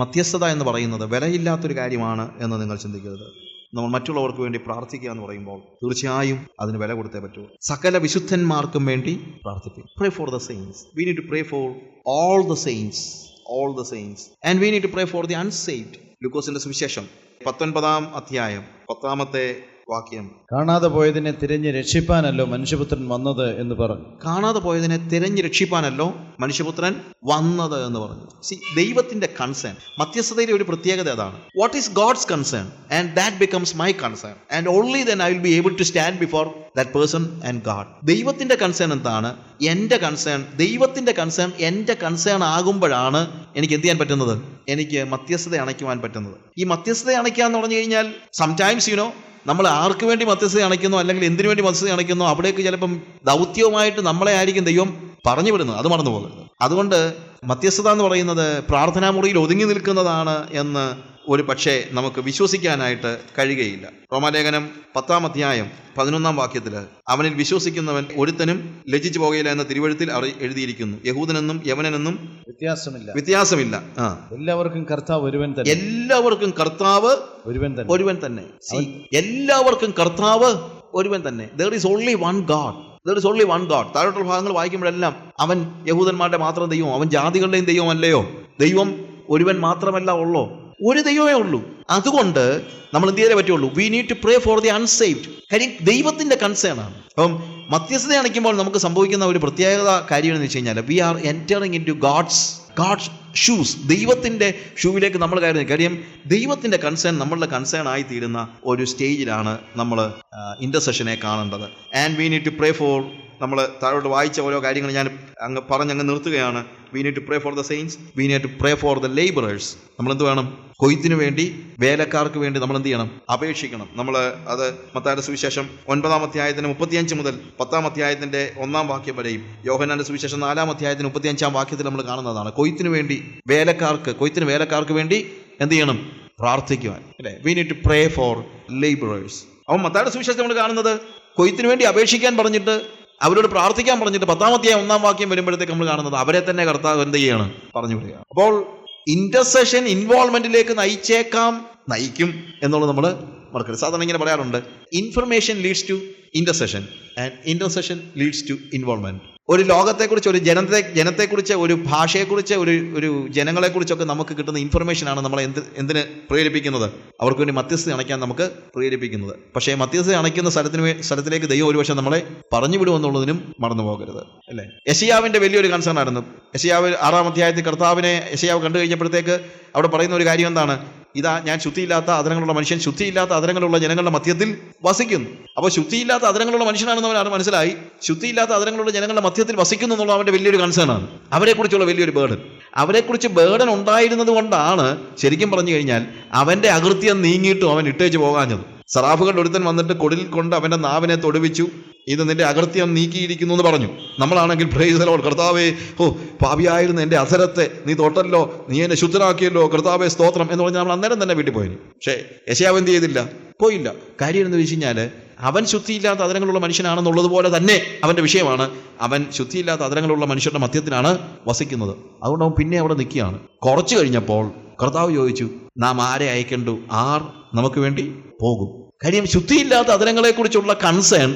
മധ്യസ്ഥത എന്ന് പറയുന്നത് വിലയില്ലാത്തൊരു കാര്യമാണ് എന്ന് നിങ്ങൾ ചിന്തിക്കരുത്. നമ്മൾ മറ്റുള്ളവർക്ക് വേണ്ടി പ്രാർത്ഥിക്കുക എന്ന് പറയുമ്പോൾ തീർച്ചയായും അതിന് വില കൊടുത്തേ പറ്റൂ. സകല വിശുദ്ധന്മാർക്കും വേണ്ടി പ്രാർത്ഥിക്കും. Pray for the saints. We need to pray for all the saints. All the saints. And we need to pray for the unsaved. ലൂക്കോസിന്റെ സുവിശേഷം 19-ാം അധ്യായം 10-ാമത്തെ വാക്യം. കാണാതെ പോയതിനെ തിരഞ്ഞ് രക്ഷിപ്പാനല്ലോ മനുഷ്യപുത്രൻ വന്നത് എന്ന് പറഞ്ഞു. കാണാതെ പോയതിനെ തിരഞ്ഞ് രക്ഷിപ്പാനല്ലോ മനുഷ്യപുത്രൻ വന്നത് എന്ന് പറഞ്ഞു. ദൈവത്തിന്റെ കൺസേൺ, മധ്യസ്ഥതയിലെ ഒരു പ്രത്യേകത അതാണ്. What is God's concern and that becomes my concern and only then I will be able to stand before that person and God. ദൈവത്തിന്റെ കൺസേൺ എന്താണ്? എൻ്റെ കൺസേൺ, ദൈവത്തിന്റെ കൺസേൺ എൻ്റെ കൺസേൺ ആകുമ്പോഴാണ് എനിക്ക് എന്ത് ചെയ്യാൻ പറ്റുന്നത്? എനിക്ക് മധ്യസ്ഥത അണയ്ക്കുവാൻ പറ്റുന്നത്. ഈ മധ്യസ്ഥത അണയ്ക്കുക എന്ന് പറഞ്ഞു കഴിഞ്ഞാൽ സംടൈംസ് നമ്മൾ ആർക്ക് വേണ്ടി മധ്യസ്ഥത അണയ്ക്കുന്നു, അല്ലെങ്കിൽ എന്തിനു വേണ്ടി മധ്യസ്ഥത അണയ്ക്കുന്നു, അവിടേക്ക് ചിലപ്പം ദൗത്യവുമായിട്ട് നമ്മളെ ആയിരിക്കും ദൈവം പറഞ്ഞു വിടുന്നത്. അത് മറന്നു പോകരുത്. അതുകൊണ്ട് മധ്യസ്ഥത എന്ന് പറയുന്നത് പ്രാർത്ഥനാ മുറിയിൽ ഒതുങ്ങി നിൽക്കുന്നതാണ് എന്ന് ഒരു പക്ഷേ നമുക്ക് വിശ്വസിക്കാനായിട്ട് കഴിയുകയില്ല. റോമാലേഖനം 10-ാം അധ്യായം 11-ാം വാക്യത്തിൽ അവനിൽ വിശ്വസിക്കുന്നവൻ ഒരുത്തനും ലജ്ജിച്ചു പോകുകയില്ല എന്ന തിരുവഴുത്തിൽ എഴുതിയിരിക്കുന്നു. യഹൂദനെന്നും യവനനെന്നും വ്യത്യാസമില്ല. എല്ലാവർക്കും കർത്താവ് ഒരുവൻ തന്നെ. എല്ലാവർക്കും കർത്താവ് ഒരുവൻ തന്നെ. എല്ലാവർക്കും കർത്താവ് ഒരുവൻ തന്നെ. There is only one God. There is only one God. താഴോട്ടുള്ള ഭാഗങ്ങൾ വായിക്കുമ്പോഴെല്ലാം അവൻ യഹൂദന്മാരുടെ മാത്രം ദൈവം, അവൻ ജാതികളുടെയും ദൈവം അല്ലയോ? ദൈവം ഒരുവൻ മാത്രമല്ല ഉള്ളോ? ഒരു ദൈവമേ ഉള്ളൂ. അതുകൊണ്ട് നമ്മൾ എന്ത് ചെയ്തേ പറ്റുള്ളൂ? We need to pray for the unsaved. കാര്യം ദൈവത്തിന്റെ കൺസേൺ ആണ്. അപ്പം മധ്യസ്ഥത അണയ്ക്കുമ്പോൾ നമുക്ക് സംഭവിക്കുന്ന ഒരു പ്രത്യേകത കാര്യം എന്ന് വെച്ച് കഴിഞ്ഞാൽ we are entering into God's shoes. ദൈവത്തിന്റെ ഷൂവിലേക്ക് നമ്മൾ കയറുന്നത്. കാര്യം ദൈവത്തിന്റെ കൺസേൺ നമ്മളുടെ കൺസേൺ ആയി തീരുന്ന ഒരു സ്റ്റേജിലാണ് നമ്മൾ ഇന്റർസെഷനെ കാണേണ്ടത്. And we need to pray for, നമ്മൾ താഴോട്ട് വായിച്ച ഓരോ കാര്യങ്ങൾ ഞാൻ പറഞ്ഞങ്ങ് നിർത്തുകയാണ്. We need to pray for the saints, we need to pray for the labourers. നമ്മൾ എന്ത് വേണം? കൊയ്ത്തിനു വേണ്ടി, വേലക്കാർക്ക് വേണ്ടി നമ്മൾ എന്ത് ചെയ്യണം? അപേക്ഷിക്കണം. നമ്മൾ അത് മത്തായിയുടെ സുവിശേഷം 9-ാം അധ്യായത്തിന് 35 മുതൽ 10-ാം അധ്യായത്തിന്റെ 1-ാം വാക്യം വരെയും യോഹന്നാന്റെ സുവിശേഷം 4-ാം അധ്യായത്തിന് 35-ാം വാക്യത്തിൽ നമ്മൾ കാണുന്നതാണ്. കൊയ്ത്തിനു വേണ്ടി വേലക്കാർക്ക് വേണ്ടി എന്ത് ചെയ്യണം? പ്രാർത്ഥിക്കുവാൻ, അല്ലേ? We need to pray for labourers. അപ്പം മത്തായിയുടെ സുവിശേഷം നമ്മൾ കാണുന്നത് കൊയ്ത്തിനു വേണ്ടി അപേക്ഷിക്കാൻ പറഞ്ഞിട്ട്, അവരോട് പ്രാർത്ഥിക്കാൻ പറഞ്ഞിട്ട് 10-ാം അധ്യായം 1-ാം വാക്യം വരുമ്പോഴത്തേക്ക് നമ്മൾ കാണുന്നത് അവരെ തന്നെ കർത്താവ് എന്ത് ചെയ്യാണ്? പറഞ്ഞു വിടുകയാണ്. അപ്പോൾ ഇന്റർസെഷൻ ഇൻവോൾവ്മെന്റിലേക്ക് നയിക്കും എന്നുള്ളത് നമ്മൾ മറക്കരുത്. സാധാരണ ഇങ്ങനെ പറയാറുണ്ട്, information leads to intercession and intercession leads to involvement. ഒരു ലോകത്തെക്കുറിച്ച്, ഒരു ജനത്തെക്കുറിച്ച്, ഒരു ഭാഷയെക്കുറിച്ച്, ഒരു ജനങ്ങളെക്കുറിച്ചൊക്കെ നമുക്ക് കിട്ടുന്ന ഇൻഫർമേഷനാണ് നമ്മളെ എന്തിന് പ്രേരിപ്പിക്കുന്നത്? അവർക്ക് വേണ്ടി മധ്യസ്ഥത അണയ്ക്കാൻ നമുക്ക് പ്രേരിപ്പിക്കുന്നത്. പക്ഷേ മധ്യസ്ഥത അണയ്ക്കുന്ന സ്ഥലത്തിലേക്ക് ദൈവം ഒരുപക്ഷെ നമ്മളെ പറഞ്ഞു വിടുമെന്നുള്ളതിനും മറന്നു പോകരുത്, അല്ലേ? യെശയ്യാവിന്റെ വലിയൊരു കൺസേൺ ആയിരുന്നു. യെശയ്യാവ് 6-ാം അധ്യായത്തിൽ കർത്താവിനെ യെശയ്യാവ് കണ്ടു കഴിഞ്ഞപ്പോഴത്തേക്ക് അവിടെ പറയുന്ന ഒരു കാര്യം എന്താണ്? ഇതാ ഞാൻ ശുദ്ധിയില്ലാത്ത അധരങ്ങളുള്ള മനുഷ്യൻ ശുദ്ധിയില്ലാത്ത അധരങ്ങളുള്ള ജനങ്ങളുടെ മധ്യത്തിൽ വസിക്കുന്നു. അപ്പോൾ ശുദ്ധിയില്ലാത്ത അധരങ്ങളുള്ള മനുഷ്യനാണെന്ന് അവൻ മനസ്സിലായി. ശുദ്ധിയില്ലാത്ത അധരങ്ങളുള്ള ജനങ്ങളുടെ മധ്യത്തിൽ വസിക്കുന്നു എന്നുള്ള അവന്റെ വലിയൊരു കൺസേൺ ആണ്. അവരെക്കുറിച്ചുള്ള വലിയൊരു ബേർഡൻ. അവരെക്കുറിച്ച് ബേർഡൻ ഉണ്ടായിരുന്നത് കൊണ്ടാണ് ശരിക്കും പറഞ്ഞു കഴിഞ്ഞാൽ അവന്റെ അകൃത്യം നീങ്ങിയിട്ടും അവൻ ഇട്ടേച്ച് പോകാഞ്ഞത്. സറാഫുകളുടെ ഒരുത്തൻ വന്നിട്ട് കൊടിൽ കൊണ്ട് അവന്റെ നാവിനെ തൊടുവിച്ചു, ഇത് നിന്റെ അകൃത്യം നീക്കിയിരിക്കുന്നു എന്ന് പറഞ്ഞു. നമ്മളാണെങ്കിൽ പ്രൈസ് ദി ലോർഡ്, കർത്താവേ, പാപിയായിരുന്ന എൻ്റെ അധരത്തെ നീ തൊട്ടല്ലോ, നീ എന്നെ ശുദ്ധനാക്കിയല്ലോ, കർത്താവേ സ്തോത്രം എന്ന് പറഞ്ഞാൽ നമ്മൾ അന്നേരം തന്നെ വീട്ടിൽ പോയി. പക്ഷേ യെശയ്യാവ് എന്ത് ചെയ്തില്ല? പോയില്ല. കാര്യം എന്ന് വെച്ച് കഴിഞ്ഞാൽ അവൻ ശുദ്ധിയില്ലാത്ത അധരങ്ങളുള്ള മനുഷ്യനാണെന്നുള്ളതുപോലെ തന്നെ അവന്റെ വിഷയമാണ്. അവൻ ശുദ്ധിയില്ലാത്ത അധരങ്ങളുള്ള മനുഷ്യരുടെ മധ്യത്തിലാണ് വസിക്കുന്നത്. അതുകൊണ്ട് അവൻ പിന്നെ അവിടെ നിൽക്കുകയാണ്. കുറച്ചു കഴിഞ്ഞപ്പോൾ കർത്താവ് ചോദിച്ചു, നാം ആരെ അയക്കണ്ടു? ആർ നമുക്ക് വേണ്ടി പോകും? കാര്യം ശുദ്ധിയില്ലാത്ത അധരങ്ങളെക്കുറിച്ചുള്ള കൺസേൺ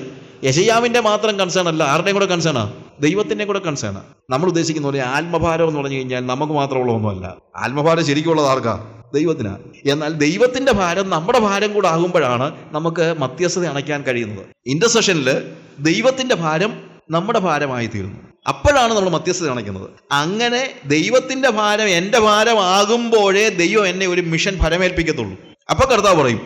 യെശയ്യാവിന്റെ മാത്രം കൺസേൺ അല്ല, ആരുടെയും കൂടെ കൺസേണാ? ദൈവത്തിന്റെ കൂടെ കൺസേണാ. നമ്മൾ ഉദ്ദേശിക്കുന്ന പോലെ ആത്മഭാരം എന്ന് പറഞ്ഞു കഴിഞ്ഞാൽ നമുക്ക് മാത്രമുള്ള ഒന്നുമല്ല. ആത്മഭാരം ശരിക്കുള്ളത് ആർക്കാ? ദൈവത്തിനാ. എന്നാൽ ദൈവത്തിന്റെ ഭാരം നമ്മുടെ ഭാരം കൂടെ ആകുമ്പോഴാണ് നമുക്ക് മധ്യസ്ഥത അണയ്ക്കാൻ കഴിയുന്നത്. ഇന്റർസെഷനിൽ ദൈവത്തിന്റെ ഭാരം നമ്മുടെ ഭാരമായി തീരുന്നു. അപ്പോഴാണ് നമ്മൾ മധ്യസ്ഥത അണയ്ക്കുന്നത്. അങ്ങനെ ദൈവത്തിന്റെ ഭാരം എൻ്റെ ഭാരമാകുമ്പോഴേ ദൈവം എന്നെ ഒരു മിഷൻ ഫലമേൽപ്പിക്കത്തുള്ളൂ. അപ്പൊ കർത്താവ് പറയും,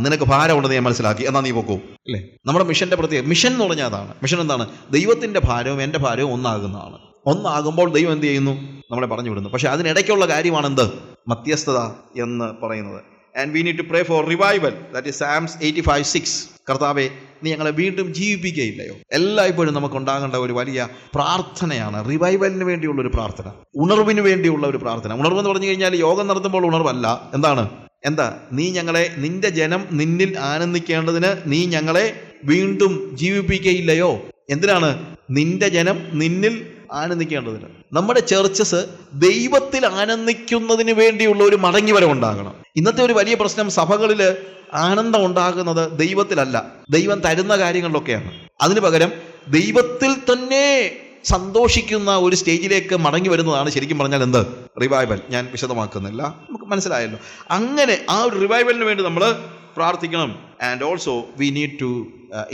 നിനക്ക് ഭാരമുണ്ടെന്ന് ഞാൻ മനസ്സിലാക്കി, എന്നാ നീ പോക്കോ, അല്ലേ? നമ്മുടെ മിഷന്റെ പ്രത്യേകം മിഷൻ എന്ന് പറഞ്ഞാൽ അതാണ്. മിഷൻ എന്താണ്? ദൈവത്തിന്റെ ഭാരവും എൻ്റെ ഭാരവും ഒന്നാകുന്നതാണ്. ഒന്നാകുമ്പോൾ ദൈവം എന്ത് ചെയ്യുന്നു? നമ്മളെ പറഞ്ഞു വിടുന്നു. പക്ഷെ അതിനിടയ്ക്കുള്ള കാര്യമാണ് എന്ത്? മധ്യസ്ഥത എന്ന് പറയുന്നത്. And we need to pray for revival. That is Psalms 85:6. കർത്താവേ, നീ ഞങ്ങളെ വീണ്ടും ജീവിപ്പിക്കുകയില്ലയോ? എല്ലായ്പ്പോഴും നമുക്ക് ഉണ്ടാകേണ്ട ഒരു വലിയ പ്രാർത്ഥനയാണ് റിവൈവലിന് വേണ്ടിയുള്ള ഒരു പ്രാർത്ഥന, ഉണർവിന് വേണ്ടിയുള്ള ഒരു പ്രാർത്ഥന. ഉണർവെന്ന് പറഞ്ഞു കഴിഞ്ഞാൽ യോഗം നടത്തുമ്പോൾ ഉണർവല്ല. എന്താ? നീ ഞങ്ങളെ, നിന്റെ ജനം നിന്നിൽ ആനന്ദിക്കേണ്ടതിന് നീ ഞങ്ങളെ വീണ്ടും ജീവിപ്പിക്കുകയില്ലയോ? എന്തിനാണ്? നിന്റെ ജനം നിന്നിൽ ആനന്ദിക്കേണ്ടതില്ല. നമ്മുടെ ചർച്ചസ് ദൈവത്തിൽ ആനന്ദിക്കുന്നതിന് വേണ്ടിയുള്ള ഒരു മടങ്ങിവരവ് ഉണ്ടാകണം. ഇന്നത്തെ ഒരു വലിയ പ്രശ്നം, സഭകളിൽ ആനന്ദം ഉണ്ടാകുന്നത് ദൈവത്തിലല്ല, ദൈവം തരുന്ന കാര്യങ്ങളിലൊക്കെയാണ്. അതിനു പകരം ദൈവത്തിൽ തന്നെ സന്തോഷിക്കുന്ന ഒരു സ്റ്റേജിലേക്ക് മടങ്ങി വരുന്നതാണ് ശരിക്കും പറഞ്ഞാൽ എന്ത്? റിവൈവൽ. ഞാൻ വിശദമാക്കുന്നില്ല, നമുക്ക് മനസ്സിലായല്ലോ. അങ്ങനെ ആ ഒരു റിവൈവലിന് വേണ്ടി നമ്മൾ പ്രാർത്ഥിക്കണം. And also we need to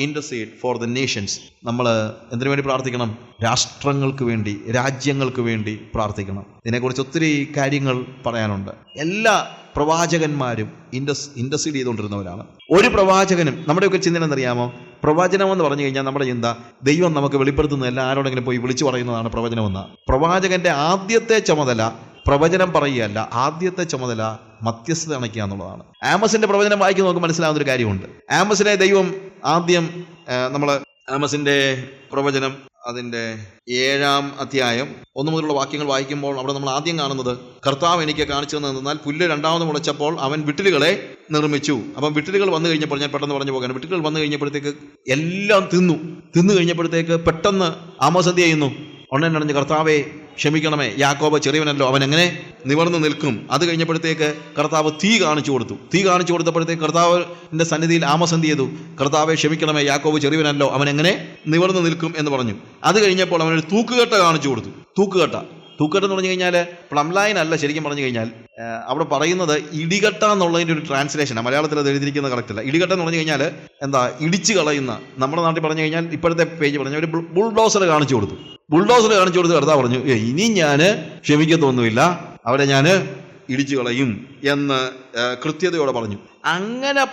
intercede for the nations. നമ്മൾ എന്തിനു വേണ്ടി പ്രാർത്ഥിക്കണം? രാഷ്ട്രങ്ങൾക്ക് വേണ്ടി, രാജ്യങ്ങൾക്ക് വേണ്ടി പ്രാർത്ഥിക്കണം. ഇതിനെക്കുറിച്ച് ഒത്തിരി കാര്യങ്ങൾ പറയാനുണ്ട്. എല്ലാ പ്രവാചകന്മാരും ഇൻറ്റർസീഡ് ചെയ്തുകൊണ്ടിരുന്നവരാണ്. ഒരു പ്രവാചകനും, നമ്മുടെയൊക്കെ ചിന്ത എന്നറിയാമോ? പ്രവചനമെന്ന് പറഞ്ഞു കഴിഞ്ഞാൽ നമ്മുടെ ചിന്ത ദൈവം നമുക്ക് വെളിപ്പെടുത്തുന്നതല്ല, ആരോടെങ്കിലും പോയി വിളിച്ചു പറയുന്നതാണ് പ്രവചനമെന്ന്. പ്രവാചകന്റെ ആദ്യത്തെ ചുമതല പ്രവചനം പറയുകയല്ല, ആദ്യത്തെ ചുമതല മധ്യസ്ഥത അണയ്ക്കുക എന്നുള്ളതാണ്. ആമോസിന്റെ പ്രവചനം വായിക്കുന്ന നമുക്ക് മനസ്സിലാവുന്ന ഒരു കാര്യമുണ്ട്. ആമോസിനെ ദൈവം ആദ്യം, നമ്മൾ ആമോസിന്റെ പ്രവചനം അതിൻ്റെ 7-ാം അധ്യായം 1 മുതലുള്ള വാക്യങ്ങൾ വായിക്കുമ്പോൾ അവിടെ നമ്മൾ ആദ്യം കാണുന്നത്, കർത്താവ് എനിക്ക് കാണിച്ചു തന്നെന്നാൽ പുല്ല് രണ്ടാമത് മുളച്ചപ്പോൾ അവൻ വിട്ടിലുകളെ നിർമ്മിച്ചു. അപ്പം വിട്ടിലുകൾ വന്നു കഴിഞ്ഞപ്പോൾ, ഞാൻ പെട്ടെന്ന് പറഞ്ഞു പോകാൻ, വിട്ടിലുകൾ വന്നു കഴിഞ്ഞപ്പോഴത്തേക്ക് എല്ലാം തിന്നു കഴിഞ്ഞപ്പോഴത്തേക്ക് പെട്ടെന്ന് ആമോസ് എന്ത് ചെയ്യുന്നു? ഉടനെ കർത്താവെ ക്ഷമിക്കണമേ, യാക്കോബ് ചെറിയവനല്ലോ, അവൻ എങ്ങനെ നിവർന്ന് നിൽക്കും? അത് കഴിഞ്ഞപ്പോഴത്തേക്ക് കർത്താവ് തീ കാണിച്ചു കൊടുത്തപ്പോഴത്തേക്ക് കർത്താവിൻ്റെ സന്നിധിയിൽ ആമോസ് എന്ത് ചെയ്തു? കർത്താവെ ക്ഷമിക്കണമേ, യാക്കോബ് ചെറിയവനല്ലോ, അവൻ എങ്ങനെ നിവർന്ന് നിൽക്കും എന്ന് പറഞ്ഞു. അത് കഴിഞ്ഞപ്പോൾ അവനൊരു തൂക്കുകെട്ട കാണിച്ചു കൊടുത്തു. തൂക്കുകെട്ട് എന്ന് പറഞ്ഞു കഴിഞ്ഞാൽ പ്ലം ലൈൻ അല്ല, ശരിക്കും പറഞ്ഞു കഴിഞ്ഞാൽ അവിടെ പറയുന്നത് ഇടികട്ട എന്നുള്ളതിൻ്റെ ഒരു ട്രാൻസ്ലേഷനാണ്. മലയാളത്തിൽ അത് എഴുതിയിരിക്കുന്നത് കറക്റ്റല്ല. ഇടികട്ട എന്ന് പറഞ്ഞു കഴിഞ്ഞാൽ എന്താ? ഇടിച്ചു കളയുന്ന. നമ്മുടെ നാട്ടിൽ പറഞ്ഞു കഴിഞ്ഞാൽ ഇപ്പോഴത്തെ പേജ് പറഞ്ഞ ഒരു ബുൾഡോസർ കാണിച്ചു കൊടുത്തു. കർത്താവ് പറഞ്ഞു, ഇനി ഞാൻ ക്ഷമിക്കത്തൊന്നുമില്ല, അവരെ ഞാൻ ഇടിച്ചു കളയും എന്ന് കൃത്യതയോടെ പറഞ്ഞു. അങ്ങനെ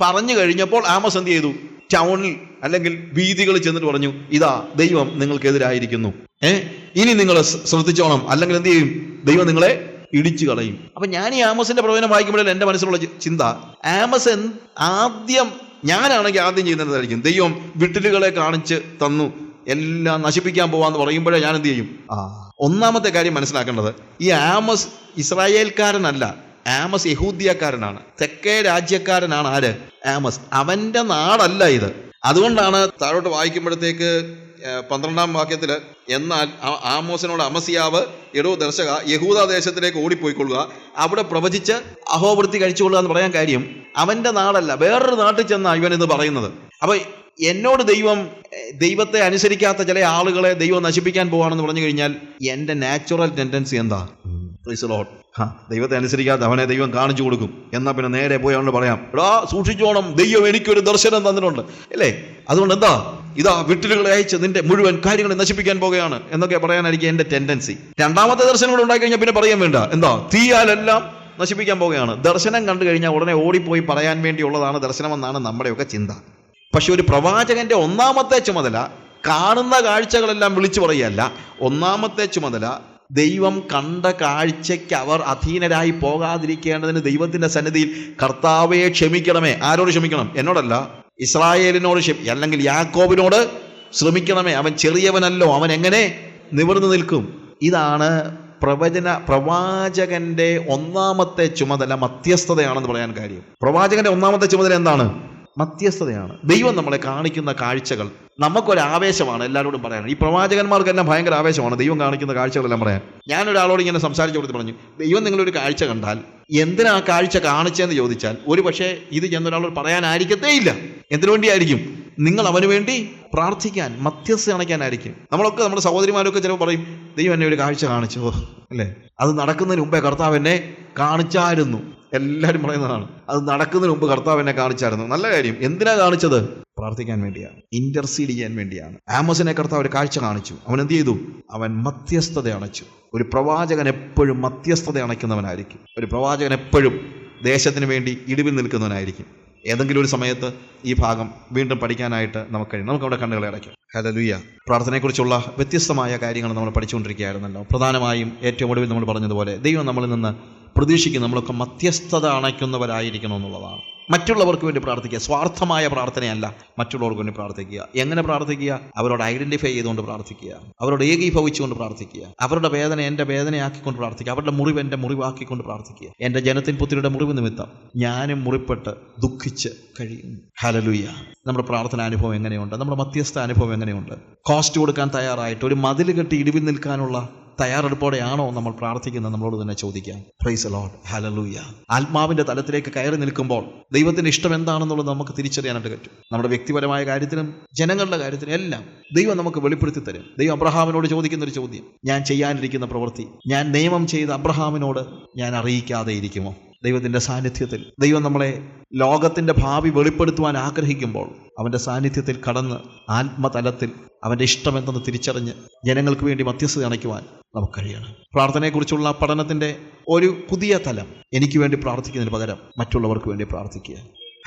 പറഞ്ഞു കഴിഞ്ഞപ്പോൾ ആമോസ് എന്ത് ചെയ്തു? ടൗണിൽ അല്ലെങ്കിൽ വീതികളിൽ ചെന്നിട്ട് പറഞ്ഞു, ഇതാ ദൈവം നിങ്ങൾക്കെതിരായിരിക്കുന്നു, ഇനി നിങ്ങൾ ശ്രദ്ധിച്ചോണം, അല്ലെങ്കിൽ എന്ത് ചെയ്യും? ദൈവം നിങ്ങളെ ഇടിച്ചു കളയും. അപ്പൊ ഞാൻ ഈ ആമോസിന്റെ പ്രവചനം വായിക്കുമ്പോഴേ എൻ്റെ മനസ്സിലുള്ള ചിന്ത, ആമോസ് ഞാനാണെങ്കിൽ ആദ്യം ചെയ്യുന്നതായിരിക്കും. ദൈവം വിട്ടിലുകളെ കാണിച്ച് തന്നു, എല്ലാം നശിപ്പിക്കാൻ പോവാന്ന് പറയുമ്പോഴേ ഞാൻ എന്ത് ചെയ്യും? ഒന്നാമത്തെ കാര്യം മനസ്സിലാക്കേണ്ടത്, ഈ ആമോസ് ഇസ്രായേൽക്കാരനല്ല, ആമോസ് യഹൂദ്യക്കാരനാണ്, തെക്കേ രാജ്യക്കാരനാണ്. ആര്? ആമോസ്. അവന്റെ നാടല്ല ഇത്. അതുകൊണ്ടാണ് താഴോട്ട് വായിക്കുമ്പോഴത്തേക്ക് 12-ാം വാക്യത്തിൽ, എന്നാൽ ആമോസിനോട് അമസ്യാവ്, എടോ ദർശക, യഹൂദ ദേശത്തിലേക്ക് ഓടിപ്പോയിക്കൊള്ളുക, അവിടെ പ്രവചിച്ച് അഹോവൃത്തി കഴിച്ചുകൊള്ളുക എന്ന് പറയാൻ കാര്യം, അവന്റെ നാടല്ല, വേറൊരു നാട്ടിൽ ചെന്നാണ് ഇവൻ ഇത് പറയുന്നത്. അപ്പൊ എന്നോട് ദൈവത്തെ അനുസരിക്കാത്ത ചില ആളുകളെ ദൈവം നശിപ്പിക്കാൻ പോവാണെന്ന് പറഞ്ഞു കഴിഞ്ഞാൽ എൻ്റെ നാച്ചുറൽ ടെൻഡൻസി എന്താ? ദൈവത്തെ അനുസരിക്കാത്ത അവനെ ദൈവം കാണിച്ചു കൊടുക്കും. എന്നാൽ പിന്നെ നേരെ പോയി അവനോട് പറയാം, എടാ സൂക്ഷിച്ചോണം, ദൈവം എനിക്കൊരു ദർശനം തന്നിട്ടുണ്ട്, അല്ലേ? അതുകൊണ്ട് എന്താ? ഇതാ വിട്ടിലുകളെ അയച്ച് നിന്റെ മുഴുവൻ കാര്യങ്ങളെ നശിപ്പിക്കാൻ പോകുകയാണ് എന്നൊക്കെ പറയാനായിരിക്കും എൻ്റെ ടെൻഡൻസി. രണ്ടാമത്തെ ദർശനം കൂടെ ഉണ്ടായി കഴിഞ്ഞാൽ പിന്നെ പറയാൻ വേണ്ട, എന്താ? തീയാലെല്ലാം നശിപ്പിക്കാൻ പോകുകയാണ്. ദർശനം കണ്ടു കഴിഞ്ഞാൽ ഉടനെ ഓടിപ്പോയി പറയാൻ വേണ്ടിയുള്ളതാണ് ദർശനമെന്നാണ് നമ്മുടെയൊക്കെ ചിന്ത. പക്ഷെ ഒരു പ്രവാചകന്റെ ഒന്നാമത്തെ ചുമതല കാണുന്ന കാഴ്ചകളെല്ലാം വിളിച്ചു പറയുകയല്ല. ഒന്നാമത്തെ ചുമതല ദൈവം കണ്ട കാഴ്ചയ്ക്ക് അവർ അധീനരായി പോകാതിരിക്കേണ്ടതിന് ദൈവത്തിന്റെ സന്നിധിയിൽ കർത്താവെ ക്ഷമിക്കണമേ. ആരോട് ക്ഷമിക്കണം? എന്നോടല്ല, ഇസ്രായേലിനോട് അല്ലെങ്കിൽ യാക്കോബിനോട് ശ്രമിക്കണമേ, അവൻ ചെറിയവനല്ലോ, അവൻ എങ്ങനെ നിവർന്നു നിൽക്കും? ഇതാണ് പ്രവാചകന്റെ ഒന്നാമത്തെ ചുമതല. മധ്യസ്ഥതയാണെന്ന് പറയാൻ കാര്യം. പ്രവാചകന്റെ ഒന്നാമത്തെ ചുമതല എന്താണ്? മധ്യസ്ഥതയാണ്. ദൈവം നമ്മളെ കാണിക്കുന്ന കാഴ്ചകൾ നമുക്കൊരാവേശമാണ് എല്ലാവരോടും പറയാൻ. ഈ പ്രവാചകന്മാർക്കെല്ലാം ഭയങ്കര ആവേശമാണ് ദൈവം കാണിക്കുന്ന കാഴ്ചകളെല്ലാം പറയാൻ. ഞാനൊരാളോട് ഇങ്ങനെ സംസാരിച്ചു കൊടുത്ത് പറഞ്ഞു, ദൈവം നിങ്ങളൊരു കാഴ്ച കണ്ടാൽ എന്തിനാ ആ കാഴ്ച കാണിച്ചതെന്ന് ചോദിച്ചാൽ ഒരു പക്ഷേ ഇത് ചെന്നൊരാളോട് പറയാനായിരിക്കത്തേ ഇല്ല. എന്തിനു വേണ്ടിയായിരിക്കും? നിങ്ങൾ അവന് വേണ്ടി പ്രാർത്ഥിക്കാൻ, മധ്യസ്ഥ അണയ്ക്കാനായിരിക്കും. നമ്മളൊക്കെ നമ്മുടെ സഹോദരിമാരൊക്കെ ചിലപ്പോൾ പറയും, ദൈവം എന്നെ ഒരു കാഴ്ച കാണിച്ചു, അല്ലേ? അത് നടക്കുന്നതിന് മുമ്പേ കർത്താവ് എന്നെ കാണിച്ചായിരുന്നു. എല്ലാവരും പറയുന്നതാണ്, അത് നടക്കുന്നതിന് മുമ്പ് കർത്താവ് എന്നെ കാണിച്ചായിരുന്നു. നല്ല കാര്യം. എന്തിനാ കാണിച്ചത്? പ്രാർത്ഥിക്കാൻ വേണ്ടിയാണ്, ഇന്റർസീഡ് ചെയ്യാൻ വേണ്ടിയാണ്. ആമോസിനെ കർത്താവ് ഒരു കാഴ്ച കാണിച്ചു. അവൻ എന്ത് ചെയ്തു? അവൻ മധ്യസ്ഥത അണച്ചു. ഒരു പ്രവാചകൻ എപ്പോഴും മധ്യസ്ഥത അണയ്ക്കുന്നവനായിരിക്കും. ഒരു പ്രവാചകൻ എപ്പോഴും ദേശത്തിന് വേണ്ടി ഇടിവിൽ നിൽക്കുന്നവനായിരിക്കും. ഏതെങ്കിലും ഒരു സമയത്ത് ഈ ഭാഗം വീണ്ടും പഠിക്കാനായിട്ട് നമുക്ക് അവിടെ കണ്ണുകളെ അടയ്ക്കാം. ഹല്ലേലൂയ. പ്രാർത്ഥനയെക്കുറിച്ചുള്ള വ്യത്യസ്തമായ കാര്യങ്ങൾ നമ്മൾ പഠിച്ചുകൊണ്ടിരിക്കുകയായിരുന്നല്ലോ. പ്രധാനമായും ഏറ്റവും ഒടുവിൽ നമ്മൾ പറഞ്ഞതുപോലെ ദൈവം നമ്മളിൽ നിന്ന് പ്രതീക്ഷിക്കുന്നു നമ്മളൊക്കെ മധ്യസ്ഥത അണയ്ക്കുന്നവരായിരിക്കണം എന്നുള്ളതാണ്. മറ്റുള്ളവർക്ക് വേണ്ടി പ്രാർത്ഥിക്കുക. സ്വാർത്ഥമായ പ്രാർത്ഥനയല്ല, മറ്റുള്ളവർക്ക് വേണ്ടി പ്രാർത്ഥിക്കുക. എങ്ങനെ പ്രാർത്ഥിക്കുക? അവരോട് ഐഡന്റിഫൈ ചെയ്തുകൊണ്ട് പ്രാർത്ഥിക്കുക, അവരോട് ഏകീഭവിച്ചുകൊണ്ട് പ്രാർത്ഥിക്കുക, അവരുടെ വേദന എൻ്റെ വേദനയാക്കിക്കൊണ്ട് പ്രാർത്ഥിക്കുക, അവരുടെ മുറിവ് എൻ്റെ മുറിവാക്കിക്കൊണ്ട് പ്രാർത്ഥിക്കുക. എൻ്റെ ജനത്തിൻ പുത്രിയുടെ മുറിവ് നിമിത്തം ഞാനും മുറിപ്പെട്ട് ദുഃഖിച്ച് കഴിയുന്നു. ഹല്ലേലൂയ. നമ്മുടെ പ്രാർത്ഥന അനുഭവം എങ്ങനെയുണ്ട്? നമ്മുടെ മധ്യസ്ഥ അനുഭവം എങ്ങനെയുണ്ട്? കോസ്റ്റ് കൊടുക്കാൻ തയ്യാറായിട്ട് ഒരു മതിൽ കെട്ടി ഇടിവിൽ നിൽക്കാനുള്ള തയ്യാറെടുപ്പോടെയാണോ നമ്മൾ പ്രാർത്ഥിക്കുന്നത്? നമ്മളോട് തന്നെ ചോദിക്കാം. Praise the Lord. ഹല്ലേലൂയ. ആത്മാവിന്റെ തലത്തിലേക്ക് കയറി നിൽക്കുമ്പോൾ ദൈവത്തിന്റെ ഇഷ്ടം എന്താണെന്നുള്ളത് നമുക്ക് തിരിച്ചറിയാനായിട്ട് പറ്റും. നമ്മുടെ വ്യക്തിപരമായ കാര്യത്തിനും ജനങ്ങളുടെ കാര്യത്തിനും എല്ലാം ദൈവം നമുക്ക് വെളിപ്പെടുത്തി തരും. ദൈവം അബ്രഹാമിനോട് ചോദിക്കുന്ന ഒരു ചോദ്യം, ഞാൻ ചെയ്യാനിരിക്കുന്ന പ്രവൃത്തി ഞാൻ നിയമം ചെയ്ത അബ്രഹാമിനോട് ഞാൻ അറിയിക്കാതെ ഇരിക്കുമോ? ദൈവത്തിൻ്റെ സാന്നിധ്യത്തിൽ ദൈവം നമ്മളെ ലോകത്തിൻ്റെ ഭാവി വെളിപ്പെടുത്തുവാൻ ആഗ്രഹിക്കുമ്പോൾ അവൻ്റെ സാന്നിധ്യത്തിൽ കടന്ന് ആത്മതലത്തിൽ അവൻ്റെ ഇഷ്ടമെന്തെന്ന് തിരിച്ചറിഞ്ഞ് ജനങ്ങൾക്ക് വേണ്ടി മധ്യസ്ഥത അണയ്ക്കുവാൻ നമുക്ക് കഴിയണം. പ്രാർത്ഥനയെക്കുറിച്ചുള്ള പഠനത്തിൻ്റെ ഒരു പുതിയ തലം, എനിക്ക് വേണ്ടി പ്രാർത്ഥിക്കുന്നതിന് പകരം മറ്റുള്ളവർക്ക് വേണ്ടി പ്രാർത്ഥിക്കുക.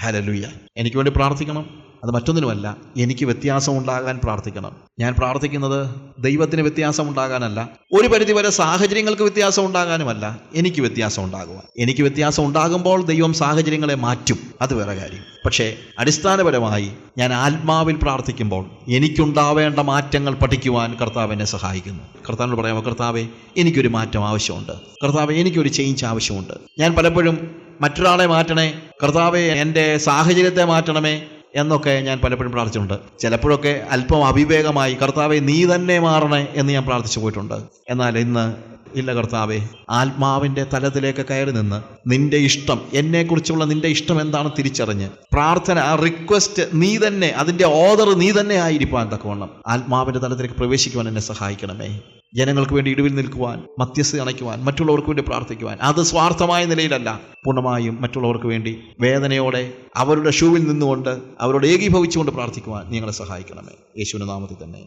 ഹല്ലേലൂയ. എനിക്ക് വേണ്ടി പ്രാർത്ഥിക്കണം, അത് മറ്റൊന്നിനുമല്ല, എനിക്ക് വ്യത്യാസം ഉണ്ടാകാൻ പ്രാർത്ഥിക്കണം. ഞാൻ പ്രാർത്ഥിക്കുന്നത് ദൈവത്തിന് വ്യത്യാസം ഉണ്ടാകാനല്ല, ഒരു പരിധിവരെ സാഹചര്യങ്ങൾക്ക് വ്യത്യാസം ഉണ്ടാകാനുമല്ല, എനിക്ക് വ്യത്യാസം ഉണ്ടാകുവാൻ. എനിക്ക് വ്യത്യാസം ഉണ്ടാകുമ്പോൾ ദൈവം സാഹചര്യങ്ങളെ മാറ്റും, അത് വേറെ കാര്യം. പക്ഷേ അടിസ്ഥാനപരമായി ഞാൻ ആത്മാവിൽ പ്രാർത്ഥിക്കുമ്പോൾ എനിക്കുണ്ടാവേണ്ട മാറ്റങ്ങൾ പഠിക്കുവാൻ കർത്താവ് എന്നെ സഹായിക്കുന്നു. കർത്താവിനോട് പറയാമോ, കർത്താവേ എനിക്കൊരു മാറ്റം ആവശ്യമുണ്ട്, കർത്താവേ എനിക്കൊരു ചേഞ്ച് ആവശ്യമുണ്ട്. ഞാൻ പലപ്പോഴും മറ്റൊരാളെ മാറ്റണേ, കർത്താവേ എൻ്റെ സാഹചര്യത്തെ മാറ്റണമേ എന്നൊക്കെ ഞാൻ പലപ്പോഴും പ്രാർത്ഥിച്ചിട്ടുണ്ട്. ചിലപ്പോഴൊക്കെ അല്പം അവിവേകമായി കർത്താവെ നീ തന്നെ മാറണേ എന്ന് ഞാൻ പ്രാർത്ഥിച്ചു പോയിട്ടുണ്ട്. എന്നാൽ ഇന്ന് ഇല്ല, കർത്താവെ ആത്മാവിൻ്റെ തലത്തിലേക്ക് കയറി നിന്ന് നിന്റെ ഇഷ്ടം, എന്നെക്കുറിച്ചുള്ള നിന്റെ ഇഷ്ടം എന്താണ് തിരിച്ചറിഞ്ഞ് പ്രാർത്ഥന, ആ റിക്വസ്റ്റ് നീ തന്നെ, അതിൻ്റെ ഓർഡർ നീ തന്നെ ആയിരിക്കാൻ തക്കവണ്ണം ആത്മാവിൻ്റെ തലത്തിലേക്ക് പ്രവേശിക്കുവാൻ എന്നെ സഹായിക്കണമേ. ജനങ്ങൾക്ക് വേണ്ടി ഇടിവിൽ നിൽക്കുവാൻ, മധ്യസ്ഥത അണയ്ക്കുവാൻ, മറ്റുള്ളവർക്ക് വേണ്ടി പ്രാർത്ഥിക്കുവാൻ, അത് സ്വാർത്ഥമായ നിലയിലല്ല, പൂർണ്ണമായും മറ്റുള്ളവർക്ക് വേണ്ടി വേദനയോടെ അവരുടെ ഷൂവിൽ നിന്നുകൊണ്ട് അവരോട് ഏകീഭവിച്ചുകൊണ്ട് പ്രാർത്ഥിക്കുവാൻ നീ ഞങ്ങളെ സഹായിക്കണമേ. യേശുവിന്റെ നാമത്തിൽ തന്നെ.